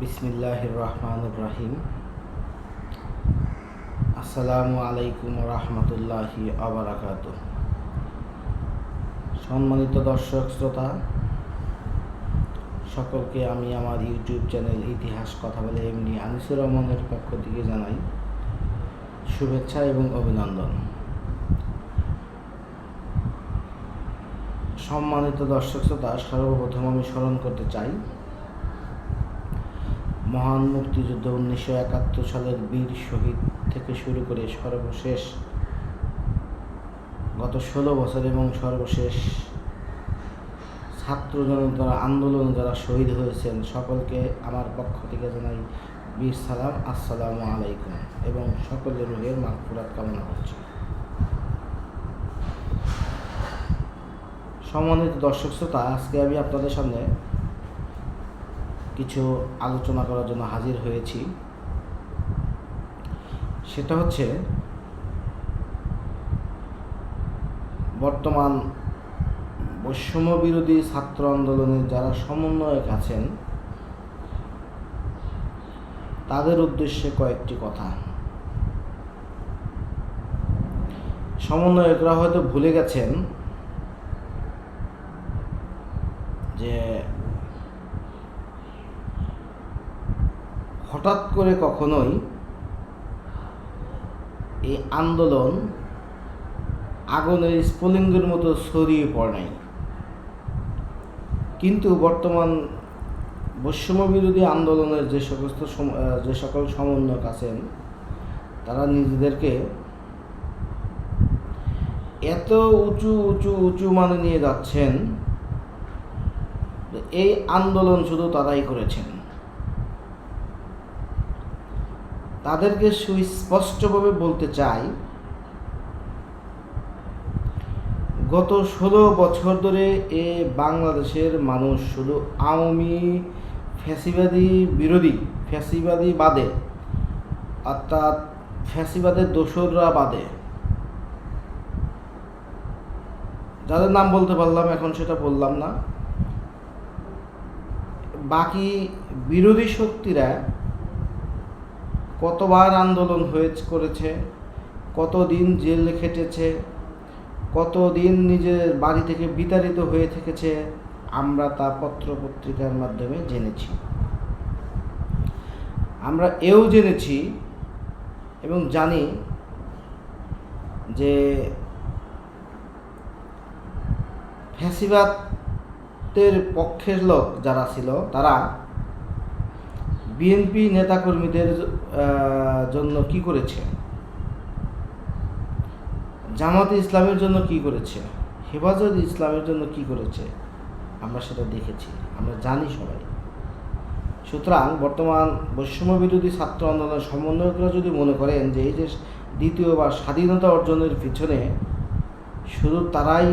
বিসমিল্লাহির রহমানির রহিম। আসসালামু আলাইকুম রহমতুল্লাহি আবরাকাতুহ। সম্মানিত দর্শক শ্রোতা সকলকে আমি আমার ইউটিউব চ্যানেল ইতিহাস কথা বলে এমনি আনিসুর রহমানের পক্ষ থেকে জানাই শুভেচ্ছা এবং অভিনন্দন। সম্মানিত দর্শক শ্রোতা, সর্বপ্রথম আমি স্মরণ করতে চাই মহান মুক্তিযুদ্ধ 1971 সালের বীর শহীদ থেকে শুরু করে সর্বশেষ গত 16 বছর এবং সর্বশেষ ছাত্র জনতার আন্দোলনে যারা শহীদ হয়েছেন সকলকে আমার পক্ষ থেকে জানাই বীর সালাম, আসসালামু আলাইকুম, এবং সকলের রুহের মাগফিরাত কামনা করছি। সম্মানিত দর্শক শ্রোতা, আজকে আমি আপনাদের সামনে কিছু আলোচনা করার জন্য হাজির হয়েছি। সেটা হচ্ছে বর্তমান বৈষম্য বিরোধী ছাত্র আন্দোলনের যারা সমন্বয়ক আছেন তাদের উদ্দেশ্যে কয়েকটি কথা। সমন্বয়করা হয়তো ভুলে গেছেন যে হঠাৎ করে কখনোই এই আন্দোলন আগুনের স্ফুলিঙ্গের মতো ছড়িয়ে পড়ে নাই, কিন্তু বর্তমান বৈষম্য বিরোধী আন্দোলনের যে সকল সমন্বয়ক আছেন তারা নিজেদেরকে এত উঁচু উঁচু উঁচু মানে নিয়ে যাচ্ছেন, এই আন্দোলন শুধু তারাই করেছেন। তাদেরকে সুস্পষ্টভাবে বলতে চাই, গত 16 বছর ধরে বাংলাদেশের মানুষ শুধু আওয়ামী ফ্যাসিবাদী বাদে, অর্থাৎ ফ্যাসিবাদের দোসররা বাদে, যাদের নাম বলতে পারলাম এখন সেটা বললাম না, বাকি বিরোধী শক্তিরা কতবার আন্দোলন করেছে, কতদিন জেলে খেটেছে, কতদিন নিজের বাড়ি থেকে বিতাড়িত হয়ে থেকেছে, আমরা তা পত্রপত্রিকার মাধ্যমে জেনেছি। আমরা এও জেনেছি এবং জানি যে ফ্যাসিবাদের পক্ষের লোক যারা ছিল তারা বিএনপি নেতাকর্মীদের জন্য কি করেছে, জামাতে ইসলামের জন্য কি করেছে, হেফাজত ইসলামের জন্য কি করেছে, আমরা সেটা দেখেছি, আমরা জানি সবাই। সুতরাং বর্তমান বৈষম্য বিরোধী ছাত্র আন্দোলনের সমন্বয়করা যদি মনে করেন যে এই যে দ্বিতীয়বার স্বাধীনতা অর্জনের পিছনে শুধু তারাই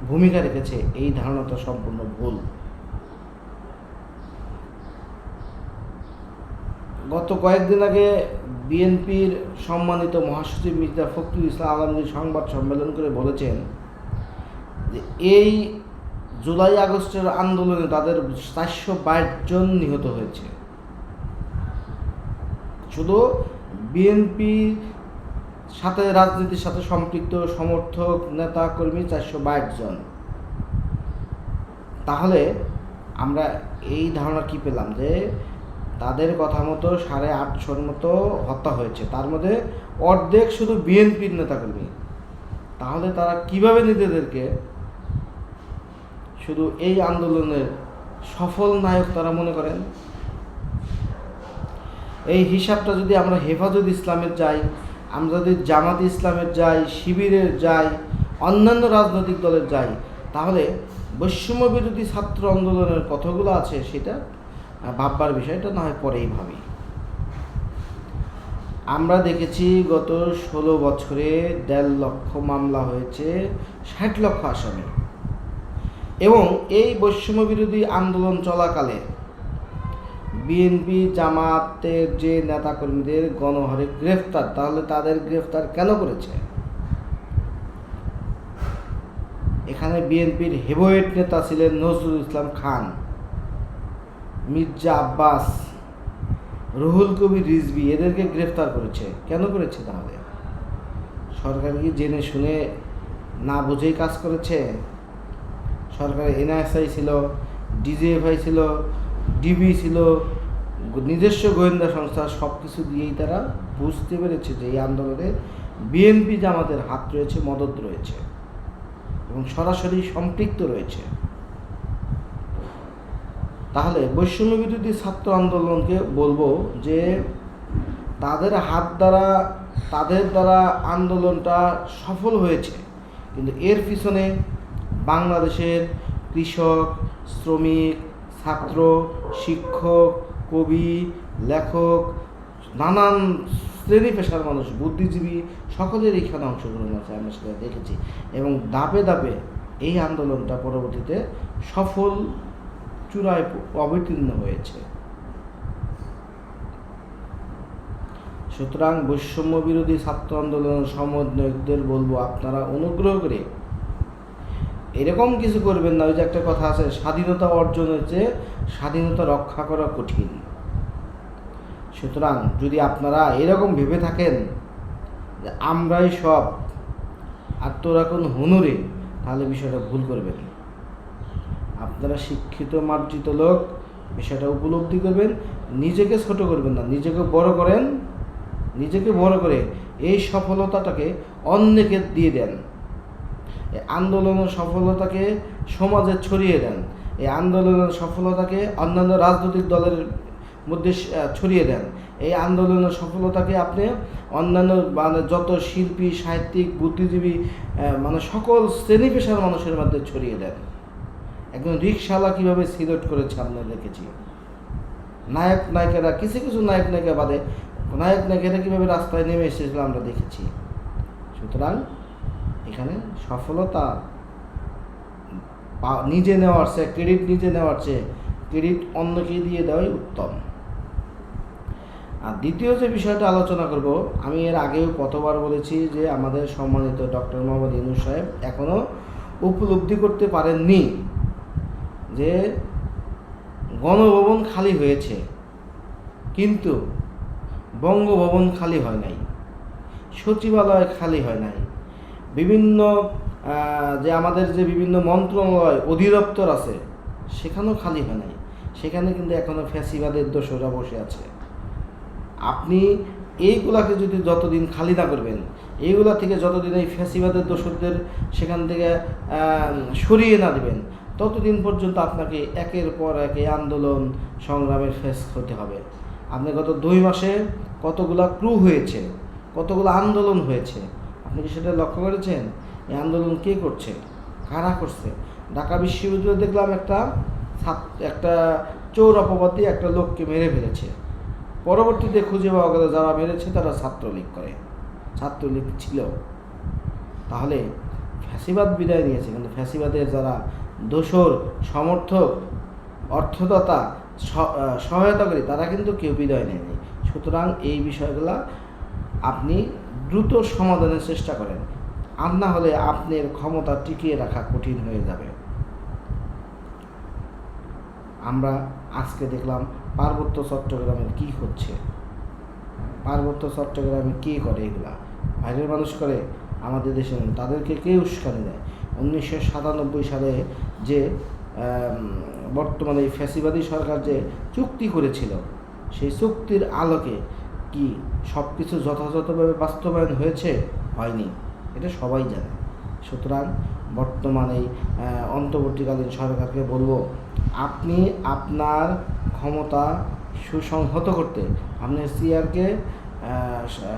ভূমিকা রেখেছে, এই ধারণাটা সম্পূর্ণ ভুল। গত কয়েকদিন আগে বিএনপির সম্মানিত মহাসচিব মির্জা ফখরুল ইসলাম আলমগীর সংবাদ সম্মেলন করে বলেছেন যে এই জুলাই আগস্টের আন্দোলনে তাদের 422 জন নিহত হয়েছে। শুধু বিএনপির সাথে রাজনীতির সাথে সম্পৃক্ত সমর্থক নেতা কর্মী 422 জন। তাহলে আমরা এই ধারণা কি পেলাম যে তাদের কথা মতো 850 মতো হত্যা হয়েছে, তার মধ্যে অর্ধেক শুধু বিএনপির নেতাকর্মী। তাহলে তারা কিভাবে নিজেদেরকে শুধু এই আন্দোলনের সফল নায়ক তারা মনে করেন? এই হিসাবটা যদি আমরা হেফাজত ইসলামের যাই, আমরা যদি জামাত ইসলামের যাই, শিবিরের যাই, অন্যান্য রাজনৈতিক দলের যাই, তাহলে বৈষম্য বিরোধী ছাত্র আন্দোলনের কথাগুলো আছে সেটা ভাববার বিষয়টা না হয় পরেই ভাবি। আমরা দেখেছি গত 16 বছরে 1.5 লক্ষ মামলা হয়েছে, 60 লক্ষ আসামি, এবং এই বৈষম্য বিরোধী আন্দোলন চলাকালে বিএনপি জামাতের যে নেতাকর্মীদের গণহারে গ্রেফতার, তাহলে তাদের গ্রেফতার কেন করেছে? এখানে বিএনপির হেভিওয়েট নেতা ছিলেন নজরুল ইসলাম খান, মির্জা আব্বাস, রুহুল কবির রিজভী এদেরকে গ্রেফতার করেছে। কেন করেছে? তাহলে সরকার কি জেনে শুনে না বুঝেই কাজ করেছে? সরকারের এনএসআই ছিল, ডিজিএফআই ছিল, ডিবি ছিল, নিজস্ব গোয়েন্দা সংস্থা, সব কিছু দিয়েই তারা বুঝতে পেরেছে যে এই আন্দোলনে বিএনপি জামাতের হাত রয়েছে, মদত রয়েছে এবং সরাসরি সম্পৃক্ত রয়েছে। তাহলে বৈষম্য বিরোধী ছাত্র আন্দোলনকে বলবো যে তাদের দ্বারা আন্দোলনটা সফল হয়েছে, কিন্তু এর পিছনে বাংলাদেশের কৃষক, শ্রমিক, ছাত্র, শিক্ষক, কবি, লেখক, নানান শ্রেণী পেশার মানুষ, বুদ্ধিজীবী সকলের এখানে অংশগ্রহণ আছে, আমরা সেটা দেখেছি। এবং ধাপে ধাপে এই আন্দোলনটা পরবর্তীতে সফল চূড়ায় অবতীর্ণ হয়েছে। সুতরাং বৈষম্য বিরোধী ছাত্র আন্দোলনের সমন্বয়কদের বলবো, আপনারা অনুগ্রহ করে এরকম কিছু করবেন না। ওই যে একটা কথা আছে, স্বাধীনতা অর্জনের চেয়ে স্বাধীনতা রক্ষা করা কঠিন। সুতরাং যদি আপনারা এরকম ভেবে থাকেন যে আমরাই সব আর তোরা কোন হুনুরে, তাহলে বিষয়টা ভুল করবেন। আপনারা শিক্ষিত মার্জিত লোক, বিষয়টা উপলব্ধি করবেন, নিজেকে ছোট করবেন না, নিজেকে বড় করেন, নিজেকে বড় করে এই সফলতাটাকে অন্যকে দিয়ে দেন। এই আন্দোলনের সফলতাকে সমাজে ছড়িয়ে দেন, এই আন্দোলনের সফলতাকে অন্যান্য রাজনৈতিক দলের মধ্যে ছড়িয়ে দেন, এই আন্দোলনের সফলতাকে আপনি অন্যান্য মানে যত শিল্পী, সাহিত্যিক, বুদ্ধিজীবী মানে সকল শ্রেণী পেশার মানুষের মধ্যে ছড়িয়ে দেন। একজন রিক্সাওয়ালা কীভাবে সিলেক্ট করেছে আমরা দেখেছি। নায়ক নায়িকারা, কিছু কিছু নায়ক নায়িকা বাদে নায়ক নায়িকারা কীভাবে রাস্তায় নেমে এসেছিল আমরা দেখেছি। সুতরাং এখানে সফলতা নিজে নেওয়ার চেয়ে, ক্রেডিট নিজে নেওয়ার চেয়ে ক্রেডিট অন্যকে দিয়ে দেওয়াই উত্তম। আর দ্বিতীয় যে বিষয়টা আলোচনা করব, আমি এর আগেও কতবার বলেছি যে আমাদের সম্মানিত ডক্টর মোহাম্মদ ইউনূস সাহেব এখনও উপলব্ধি করতে পারেননি যে গণভবন খালি হয়েছে, কিন্তু বঙ্গভবন খালি হয় নাই, সচিবালয় খালি হয় নাই, বিভিন্ন যে আমাদের যে বিভিন্ন মন্ত্রণালয়, অধিদপ্তর আছে সেখানেও খালি হয় নাই। সেখানে কিন্তু এখনও ফ্যাসিবাদের দোসররা বসে আছে। আপনি এইগুলাকে যদি যতদিন খালি না করবেন, এইগুলা থেকে যতদিন এই ফ্যাসিবাদের দোসরদের সেখান থেকে সরিয়ে না দেবেন, ততদিন পর্যন্ত আপনাকে একের পর এক এই আন্দোলন সংগ্রামের ফেস হতে হবে। আপনি গত 2 মাসে কতগুলা ক্রু হয়েছে, কতগুলো আন্দোলন হয়েছে, আপনি কি সেটা লক্ষ্য করেছেন? এই আন্দোলন কে করছে, কারা করছে? ঢাকা বিশ্ববিদ্যালয়ে দেখলাম একটা চোর অপবাদী একটা লোককে মেরে ফেলেছে। পরবর্তীতে খুঁজে পাওয়া গেল যারা মেরেছে তারা ছাত্রলীগ করে, ছাত্রলীগ ছিল। তাহলে ফ্যাসিবাদ বিদায় নিয়েছে, কিন্তু ফ্যাসিবাদের যারা দোসর, সমর্থক, অর্থদাতা, সহায়তাকারী, তারা কিন্তু কেউ বিদায় নেয়নি। সুতরাং এই বিষয়গুলা আপনি দ্রুত সমাধানের চেষ্টা করেন, আর না হলে আপনার ক্ষমতা টিকিয়ে রাখা কঠিন হয়ে যাবে। আমরা আজকে দেখলাম পার্বত্য চট্টগ্রামের কি হচ্ছে, পার্বত্য চট্টগ্রামে কে করে এগুলা? বাইরের মানুষ করে, আমাদের দেশে তাদেরকে কে উস্কানি দেয়? 1997 সালে যে বর্তমানে এই ফ্যাসিবাদী সরকার যে চুক্তি করেছিল, সেই চুক্তির আলোকে কি সব কিছু যথাযথভাবে বাস্তবায়ন হয়েছে? হয়নি, এটা সবাই জানে। সুতরাং বর্তমানে অন্তর্বর্তীকালীন সরকারকে বলবো, আপনি আপনার ক্ষমতা সুসংহত করতে, আপনি সিআরকে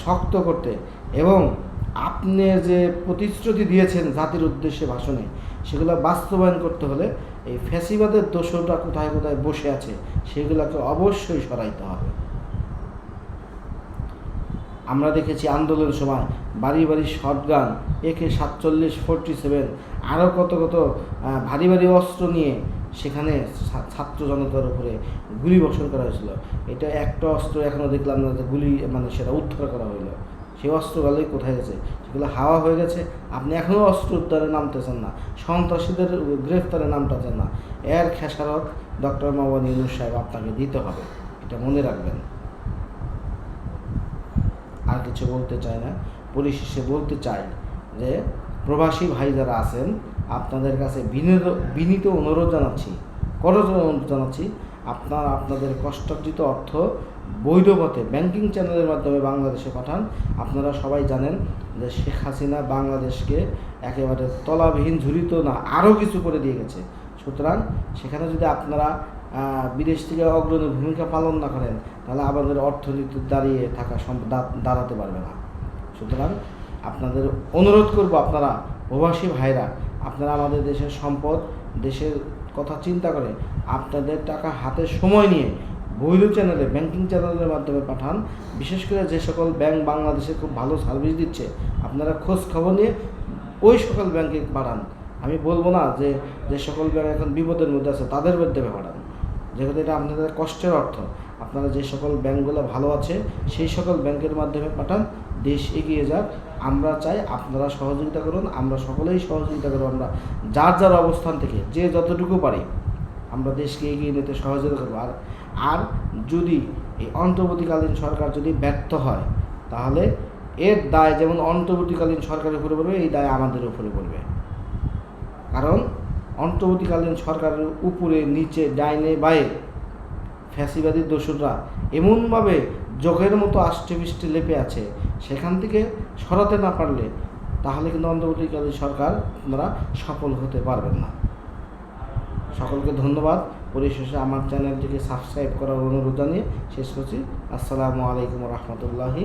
শক্ত করতে এবং আপনি যে প্রতিশ্রুতি দিয়েছেন জাতির উদ্দেশ্যে ভাষণে, সেগুলো বাস্তবায়ন করতে হলে এই ফ্যাসিবাদের দোষররা কোথায় কোথায় বসে আছে সেগুলোকে অবশ্যই সরাইতে হবে। আমরা দেখেছি আন্দোলনের সময় বাড়ি বাড়ি শটগান, AK-47, 47 আরও কত কত ভারী ভারী অস্ত্র নিয়ে সেখানে ছাত্র জনতার উপরে গুলি বর্ষণ করা হয়েছিল। এটা একটা অস্ত্র এখনও দেখলাম না যে গুলি মানে সেটা উদ্ধার করা হইলো। সেই অস্ত্রগুলোই কোথায় গেছে? সেগুলো হাওয়া হয়ে গেছে। আপনি এখনও অস্ত্র উদ্ধারে নামতেছেন না, সন্ত্রাসীদের গ্রেফতারে নামতেছেন না। এর খেসারত ডক্টর মোহাম্মদ ইউনূস সাহেব আপনাকে দিতে হবে, এটা মনে রাখবেন। কিছু বলতে চাই না, পরিশেষে বলতে চাই যে প্রবাসী ভাই যারা আছেন আপনাদের কাছে বিনীত অনুরোধ জানাচ্ছি, করজোড়ে অনুরোধ জানাচ্ছি, আপনারা আপনাদের কষ্টার্জিত অর্থ বৈধ পথে ব্যাংকিং চ্যানেলের মাধ্যমে বাংলাদেশে পাঠান। আপনারা সবাই জানেন যে শেখ হাসিনা বাংলাদেশকে একেবারে তলাবিহীন ঝুড়িত না আরও কিছু করে দিয়ে গেছে। সুতরাং সেখানে যদি আপনারা বিদেশ থেকে অগ্রণী ভূমিকা পালন না করেন তাহলে আমাদের অর্থনীতি দাঁড়াতে পারবে না। সুতরাং আপনাদের অনুরোধ করব, আপনারা প্রবাসী ভাইরা, আপনারা আমাদের দেশের সম্পদ, দেশের কথা চিন্তা করে আপনাদের টাকা হাতে সময় নিয়ে বৈধ চ্যানেলে, ব্যাংকিং চ্যানেলের মাধ্যমে পাঠান। বিশেষ করে যে সকল ব্যাংক বাংলাদেশে খুব ভালো সার্ভিস দিচ্ছে আপনারা খোঁজ খবর নিয়ে ওই সকল ব্যাংকে পাঠান। আমি বলবো না যে যে সকল ব্যাংক এখন বিপদের মধ্যে আছে তাদের মাধ্যমে পাঠান, যেহেতু এটা আপনাদের কষ্টের অর্থ। আপনারা যে সকল ব্যাংকগুলো ভালো আছে সেই সকল ব্যাংকের মাধ্যমে পাঠান। দেশ এগিয়ে যাক, আমরা চাই আপনারা সহযোগিতা করুন, আমরা সকলেই সহযোগিতা করব। আমরা যার যার অবস্থান থেকে যে যতটুকু পারি আমরা দেশকে এগিয়ে নিতে সহযোগিতা করব। আর যদি এই অন্তর্বর্তীকালীন সরকার যদি ব্যর্থ হয় তাহলে এর দায় যেমন অন্তর্বর্তীকালীন সরকারের উপরে পড়বে, এই দায় আমাদের উপরে পড়বে। কারণ অন্তর্বর্তীকালীন সরকারের উপরে নিচে ডাইনে বায়ে ফ্যাসিবাদী দোসররা এমনভাবে জোকের মতো আষ্টে লেপে আছে, সেখান থেকে সরাতে না পারলে তাহলে কিন্তু অন্তর্বর্তীকালীন সরকার আপনারা সফল হতে পারবেন না। সকলকে ধন্যবাদ। পরিশেষে আমার চ্যানেলটিকে সাবস্ক্রাইব করার অনুরোধ জানিয়ে শেষ করছি। আসসালামু আলাইকুম রহমতুল্লাহি।